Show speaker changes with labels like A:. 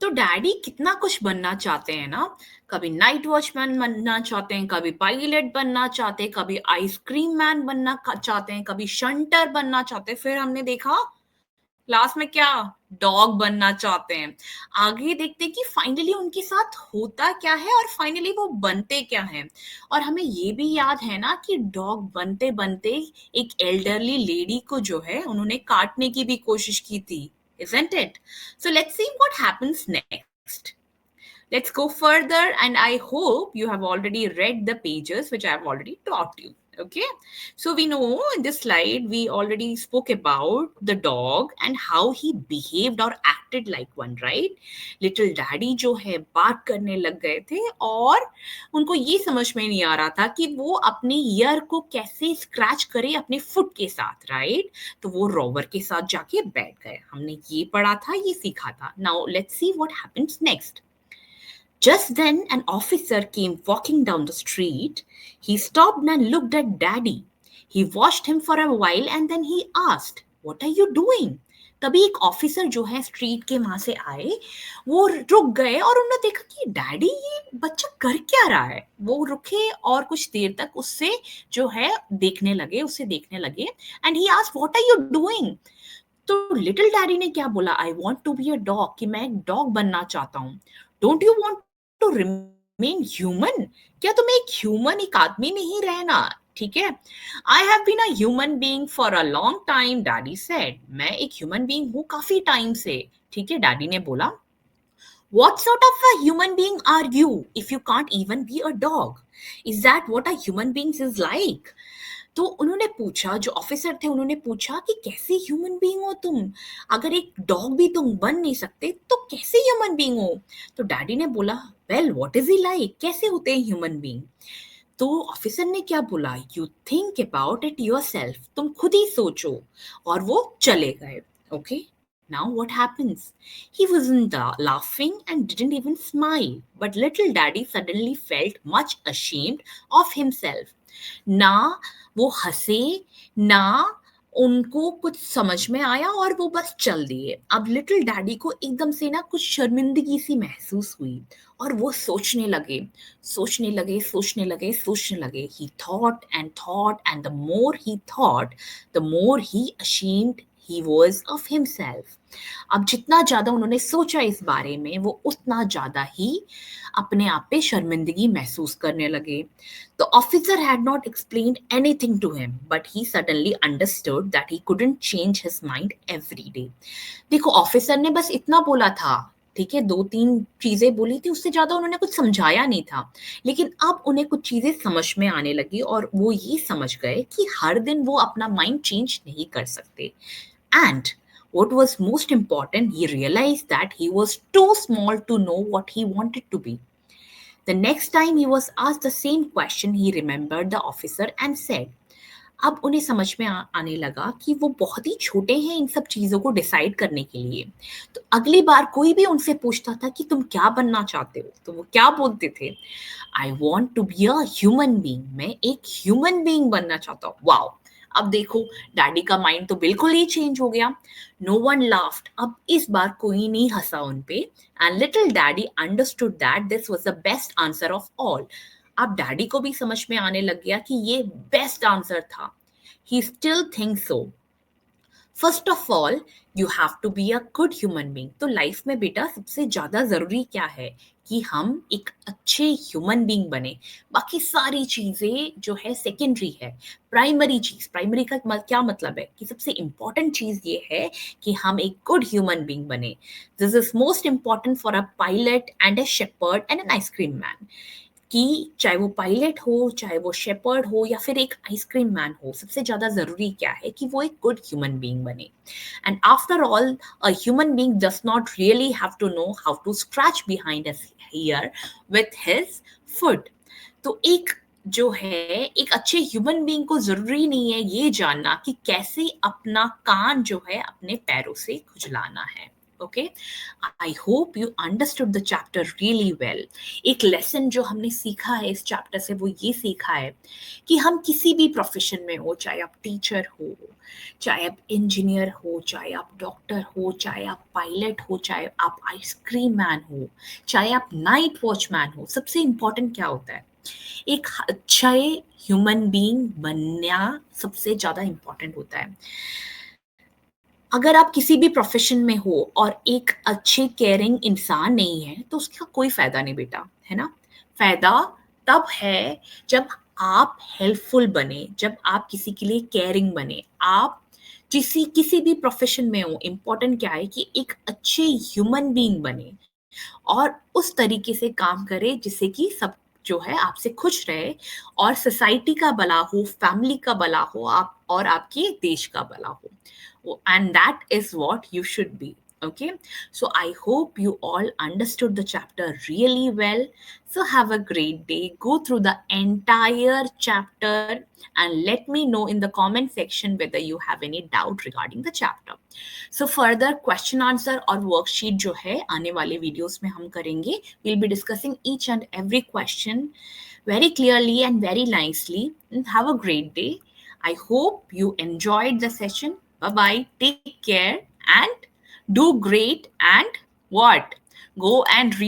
A: तो डैडी कितना कुछ बनना चाहते हैं ना। कभी नाइट वॉचमैन बनना चाहते हैं, कभी पायलट बनना चाहते हैं, कभी आइसक्रीम मैन बनना चाहते हैं, कभी शंटर बनना चाहते हैं। फिर हमने देखा लास्ट में क्या, डॉग बनना चाहते हैं। आगे देखते हैं कि फाइनली उनके साथ होता क्या है और फाइनली वो बनते क्या है। और हमें ये भी याद है ना कि डॉग बनते बनते एक एल्डरली लेडी को जो है उन्होंने काटने की भी कोशिश की थी, isn't it? So let's see what happens next. Let's go further, and I hope you have already read the pages which I have already taught you. Okay, so we know in this slide we already spoke about the dog and how he behaved or acted like one, right? Little daddy जो है बात करने लग गए थे और उनको ये समझ में नहीं आ रहा था कि वो अपने ईयर को कैसे स्क्रैच करे अपने फुट के साथ, राइट? तो वो रोवर के साथ जाके बैठ गए। हमने ये पढ़ा था, ये सीखा था। Now let's see what happens next. Just then, an officer came walking down the street. He stopped and looked at Daddy. He watched him for a while and then he asked, "What are you doing?" तभी एक officer जो है street के वहां से आए, वो रुक गए और उन्होंने देखा कि डैडी ये बच्चा कर क्या रहा है। वो रुके और कुछ देर तक उससे जो है देखने लगे and he asked, "what are you doing?" तो लिटिल डैडी ने क्या बोला, "I want to be a dog", कि मैं एक डॉग बनना चाहता हूँ। "Don't you want to remain human", क्या तुम्हें एक ह्यूमन, एक आदमी नहीं रहना? ठीक है। "I have been a human being for a long time", daddy said. मैं एक ह्यूमन बीइंग हूँ काफी टाइम से। ठीक है, डैडी ने बोला। "What sort of a human being are you if you can't even be a dog? Is that what a human being is like?" तो उन्होंने पूछा, जो ऑफिसर थे उन्होंने पूछा कि कैसे ह्यूमन बीइंग हो तुम? अगर एक डॉग भी तुम बन नहीं सकते तो कैसे ह्यूमन बीइंग हो? तो डैडी ने बोला, "well what is he like", कैसे होते हैं ह्यूमन बीइंग? तो ऑफिसर ने क्या बोला, "you think about it yourself", तुम खुद ही सोचो। और वो चले गए। Okay, now what happens? He wasn't laughing and didn't even smile, but little daddy suddenly felt much ashamed of himself. ना वो हंसे, ना उनको कुछ समझ में आया और वो बस चल दिए। अब लिटिल डैडी को एकदम से ना कुछ शर्मिंदगी सी महसूस हुई और वो सोचने लगे। He thought and the more he thought, the more he ashamed he was of himself. अब जितना ज़्यादा उन्होंने सोचा इस बारे में, वो उतना ज़्यादा ही अपने आप पे शर्मिंदगी महसूस करने लगे। The officer had not explained anything to him, but he suddenly understood that he couldn't change his mind every day. देखो, ऑफिसर ने बस इतना बोला था, ठीक है, 2-3 चीज़ें बोली थी, उससे ज़्यादा उन्होंने कुछ समझाया नहीं था। लेकिन अब उन्हें कुछ चीज़ें समझ में आने लगी और वो ये समझ गए कि हर दिन वो अपना माइंड चेंज नहीं कर सकते। And what was most important, he realized that he was too small to know what he wanted to be. The next time he was asked the same question, he remembered the officer and said, अब उन्हें समझ में आने लगा कि वो बहुत ही छोटे हैं इन सब चीज़ों को डिसाइड करने के लिए। तो अगली बार कोई भी उनसे पूछता था कि तुम क्या बनना चाहते हो? तो वो क्या बोलते थे? I want to be a human being, मैं एक ह्यूमन बीइंग बनना चाहता हूँ। वाओ! अब देखो, डैडी का माइंड तो बिल्कुल ही चेंज हो गया। नो वन लाफ्ड, अब इस बार कोई नहीं हँसा उन पे। And little daddy understood that this was the best answer of all. अब डैडी को भी समझ में आने लग गया कि ये बेस्ट आंसर था। He still thinks so. First of all, you have to be a good human being. तो लाइफ में बेटा सबसे ज्यादा जरूरी क्या है कि हम एक अच्छे ह्यूमन बीइंग बने। बाकी सारी चीजें जो है सेकेंडरी है। प्राइमरी का क्या मतलब है कि सबसे इंपॉर्टेंट चीज ये है कि हम एक गुड ह्यूमन बीइंग बने। This is most important for a pilot and a shepherd and an ice cream man. कि चाहे वो पायलट हो, चाहे वो शेपर्ड हो या फिर एक आइसक्रीम मैन हो, सबसे ज़्यादा ज़रूरी क्या है कि वो एक गुड ह्यूमन बीइंग बने। And after all, a human being does not really have to know how to scratch behind his ear with his foot. तो एक जो है, एक अच्छे ह्यूमन बीइंग को ज़रूरी नहीं है ये जानना कि कैसे अपना कान जो है अपने पैरों से खुजलाना है। Okay, I hope you understood the chapter really well. एक लेसन जो हमने सीखा है इस चैप्टर से वो ये सीखा है कि हम किसी भी प्रोफेशन में हो, चाहे आप टीचर हो, चाहे आप इंजीनियर हो, चाहे आप डॉक्टर हो, चाहे आप पायलट हो, चाहे आप आइसक्रीम मैन हो, चाहे आप नाइट वॉचमैन हो, सबसे इम्पोर्टेंट क्या होता है? एक अच्छे ह्यूमन बीइंग बनना सबसे ज़्यादा इम्पोर्टेंट होता है। अगर आप किसी भी प्रोफ़ेशन में हो और एक अच्छे केयरिंग इंसान नहीं है, तो उसका कोई फ़ायदा नहीं बेटा, है ना? फ़ायदा तब है जब आप हेल्पफुल बने, जब आप किसी के लिए केयरिंग बने। आप किसी भी प्रोफ़ेशन में हो, इम्पोर्टेंट क्या है कि एक अच्छे ह्यूमन बीइंग बने। और उस तरीके से काम करे जिससे कि सब जो है आपसे खुश रहे और सोसाइटी का भला हो, फैमिली का भला हो, आप और आपके देश का भला हो। And that is what you should be. Okay, so I hope you all understood the chapter really well. So have a great day, go through the entire chapter and let me know in the comment section whether you have any doubt regarding the chapter. So further question answer और worksheet जो है आने वाले videos में हम करेंगे। Will be discussing each and every question very clearly and very nicely. And have a great day. I hope you enjoyed the session. Bye bye. Take care and do great. And what? Go and read